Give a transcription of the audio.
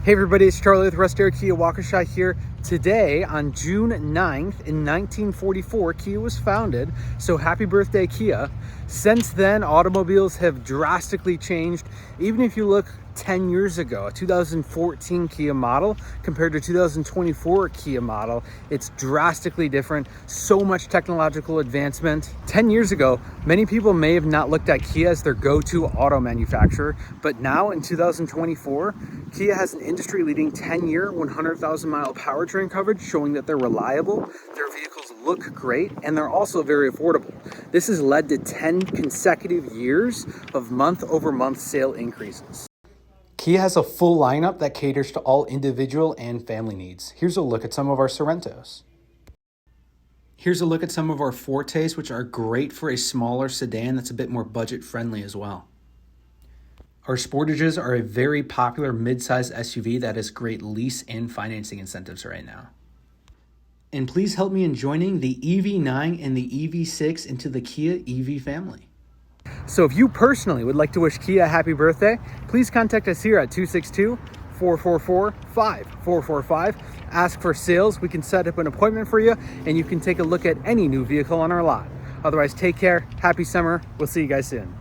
Hey everybody, it's Charlie with Russ Darrow Kia Waukesha here. Today on June 9th in 1944, Kia was founded, so happy birthday Kia. Since then, automobiles have drastically changed. Even if you look 10 years ago, a 2014 Kia model compared to 2024 Kia model, it's drastically different. So much technological advancement. 10 years ago, many people may have not looked at Kia as their go-to auto manufacturer, but now in 2024, Kia has an industry-leading 10-year, 100,000-mile powertrain coverage, showing that they're reliable, their vehicles look great, and they're also very affordable. This has led to 10 consecutive years of month-over-month sale increases. Kia has a full lineup that caters to all individual and family needs. Here's a look at some of our Sorrentos. Here's a look at some of our Fortes, which are great for a smaller sedan that's a bit more budget-friendly as well. Our Sportages are a very popular mid-size SUV that has great lease and financing incentives right now. And please help me in joining the EV9 and the EV6 into the Kia EV family. So if you personally would like to wish Kia a happy birthday, please contact us here at 262-444-5445. Ask for sales. We can set up an appointment for you, and you can take a look at any new vehicle on our lot. Otherwise, take care. Happy summer. We'll see you guys soon.